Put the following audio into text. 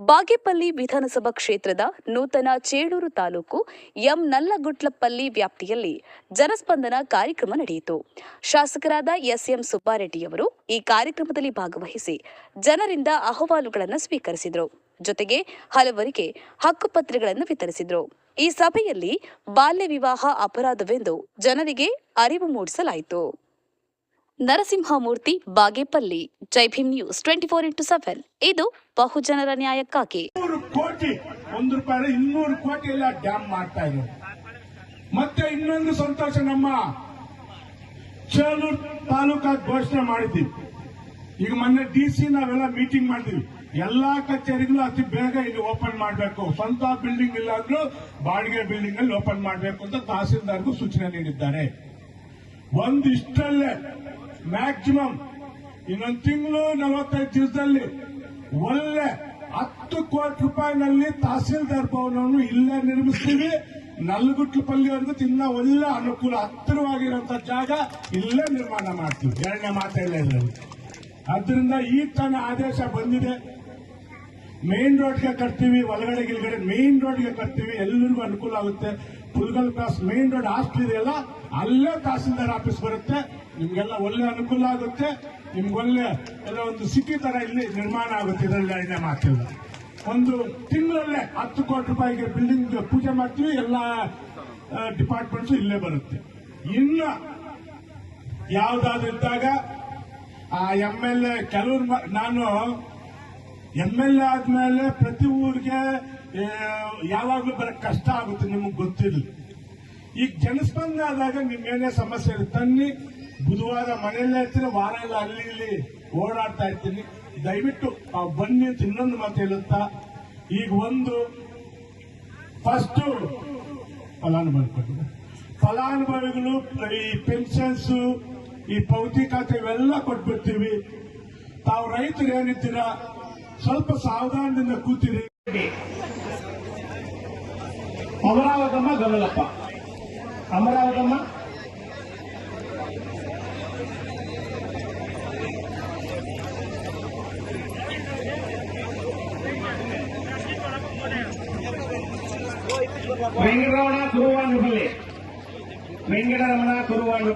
ಬಾಗೇಪಲ್ಲಿ ವಿಧಾನಸಭಾ ಕ್ಷೇತ್ರದ ನೂತನ ಚೇಳೂರು ತಾಲೂಕು ನಲ್ಲಗುಡ್ಲಪಲ್ಲಿ ವ್ಯಾಪ್ತಿಯಲ್ಲಿ ಜನಸ್ಪಂದನ ಕಾರ್ಯಕ್ರಮ ನಡೆಯಿತು. ಶಾಸಕರಾದ ಎಸ್ಎಂ ಸುಬ್ಬಾರೆಡ್ಡಿಯವರು ಈ ಕಾರ್ಯಕ್ರಮದಲ್ಲಿ ಭಾಗವಹಿಸಿ ಜನರಿಂದ ಅಹವಾಲುಗಳನ್ನು ಸ್ವೀಕರಿಸಿದರು. ಜೊತೆಗೆ ಹಲವರಿಗೆ ಹಕ್ಕುಪತ್ರಗಳನ್ನು ವಿತರಿಸಿದರು. ಈ ಸಭೆಯಲ್ಲಿ ಬಾಲ್ಯ ವಿವಾಹ ಅಪರಾಧವೆಂದು ಜನರಿಗೆ ಅರಿವು ಮೂಡಿಸಲಾಯಿತು. ನರಸಿಂಹಮೂರ್ತಿ, ಬಾಗೇಪಲ್ಲಿ. ಜೈ ಭೀಮ್ ನ್ಯೂಸ್ 24x7. ಇದು ಬಹುಜನರ ನ್ಯಾಯಕ್ಕಾಗಿ. 100 ಕೋಟಿ ₹100 200 ಕೋಟಿ ಎಲ್ಲ ಡ್ಯಾಮ್ ಮಾಡ್ತಾ ಇದ್ರು. ಮತ್ತೆ ಇನ್ನೊಂದು ಸಂತೋಷ, ನಮ್ಮ ಚೇಳೂರು ತಾಲೂಕಾ ಘೋಷಣೆ ಮಾಡಿದ್ವಿ. ಈಗ ಮೊನ್ನೆ DC ನಾವೆಲ್ಲ ಮೀಟಿಂಗ್ ಮಾಡಿದ್ವಿ. ಎಲ್ಲಾ ಕಚೇರಿಗಳು ಅತಿ ಬೇಗ ಇಲ್ಲಿ ಓಪನ್ ಮಾಡಬೇಕು, ಸ್ವಂತ ಬಿಲ್ಡಿಂಗ್ ಇಲ್ಲಾದ್ರೂ ಬಾಡಿಗೆ ಬಿಲ್ಡಿಂಗ್ ಅಲ್ಲಿ ಓಪನ್ ಮಾಡಬೇಕು ಅಂತ ತಹಸೀಲ್ದಾರ್ಗೂ ಸೂಚನೆ ನೀಡಿದ್ದಾರೆ. ಇಷ್ಟಲ್ಲೇ ಮ್ಯಾಕ್ಸಿಮಮ್ ಇನ್ನೊಂದು ತಿಂಗಳು 45 ದಿವಸದಲ್ಲಿ ಒಳ್ಳೆ 10 ಕೋಟಿ ರೂಪಾಯಿನಲ್ಲಿ ತಹಸೀಲ್ದಾರ್ ಭವನವನ್ನು ಇಲ್ಲೇ ನಿರ್ಮಿಸ್ತೀವಿ. ನಲ್ಲಗುಡ್ಲಪಲ್ಲಿವರೆಗೂ ಇನ್ನ ಒಳ್ಳೆ ಅನುಕೂಲ, ಹತ್ತಿರವಾಗಿರುವಂತಹ ಜಾಗ ಇಲ್ಲೇ ನಿರ್ಮಾಣ ಮಾಡ್ತೀವಿ. ಎರಡನೇ ಮಾತೆಲ್ಲ ಇದರಲ್ಲಿ. ಅದರಿಂದ ಈ ತನ್ನ ಆದೇಶ ಬಂದಿದೆ. ಮೇನ್ ರೋಡ್ಗೆ ಕಟ್ತೀವಿ, ಒಳಗಡೆ ಗಿಲ್ಗಡೆ ಮೇನ್ ರೋಡ್ಗೆ ಕಟ್ತೀವಿ, ಎಲ್ಲರಿಗೂ ಅನುಕೂಲ ಆಗುತ್ತೆ. ಪುಲ್ಗಲ್ ಕ್ರಾಸ್ ಮೇನ್ ರೋಡ್ ಹಾಸ್ಟೆಲ್ ಇದೆಯಲ್ಲ, ಅಲ್ಲೇ ತಹಸೀಲ್ದಾರ್ ಆಫೀಸ್ ಬರುತ್ತೆ. ನಿಮ್ಗೆಲ್ಲ ಒಳ್ಳೆ ಅನುಕೂಲ ಆಗುತ್ತೆ. ನಿಮ್ಗೊಳ್ಳೆ ಎಲ್ಲ ಒಂದು ಸಿಟಿ ತರ ಇಲ್ಲಿ ನಿರ್ಮಾಣ ಆಗುತ್ತೆ. ಇದರಲ್ಲಿ ಎರಡನೇ ಮಾತಿಲ್ಲ. ಒಂದು ತಿಂಗಳಲ್ಲೇ 10 ಕೋಟಿ ರೂಪಾಯಿಗೆ ಬಿಲ್ಡಿಂಗ್ ಪೂಜೆ ಮಾಡ್ತೀವಿ. ಎಲ್ಲ ಡಿಪಾರ್ಟ್ಮೆಂಟ್ಸ್ ಇಲ್ಲೇ ಬರುತ್ತೆ. ಇನ್ನು ಯಾವ್ದಾದ್ರು ಇದ್ದಾಗ ಆ MLA ಕೆಲವರು, ನಾನು MLA ಆದ್ಮೇಲೆ ಪ್ರತಿ ಊರಿಗೆ ಯಾವಾಗ್ಲೂ ಬರಕ್ ಕಷ್ಟ ಆಗುತ್ತೆ, ನಿಮಗೆ ಗೊತ್ತಿರಲಿ. ಈಗ ಜನಸ್ಪಂದನ ಆದಾಗ ನಿಮ್ಗೇನೇ ಸಮಸ್ಯೆ ಇರುತ್ತೆ, ತನ್ನಿ. ಬುಧವಾರ ಮನೆಯಲ್ಲೇ ಇರ್ತೀನಿ, ವಾರ ಎಲ್ಲ ಅಲ್ಲಿ ಇಲ್ಲಿ ಓಡಾಡ್ತಾ ಇರ್ತೀನಿ. ದಯವಿಟ್ಟು ಬನ್ನಿ ಅಂತ ಇನ್ನೊಂದು ಮಾತು ಹೇಳುತ್ತಾ, ಈಗ ಫಸ್ಟ್ ಫಲಾನುಭವಿಗಳು ಈ ಪೆನ್ಷನ್ಸ್, ಈ ಪೌತಿ ಖಾತೆ ಇವೆಲ್ಲ ಕೊಟ್ಬಿಡ್ತೀವಿ. ತಾವು ರೈತರು ಏನಿದ್ದೀರಾ ಸ್ವಲ್ಪ ಸಾವಧಾನದಿಂದ ಕೂತಿರಿ. ಅಮರಾವತಮ್ಮ ಗಮಲಪ್ಪ, ಅಮರಾವತಮ್ಮ ವೆಂಕಟರಮಣ ಕುರುವಾನುಪಲ್ಲಿ, ವೆಂಕಟರಮಣ ಕುರುವಾನು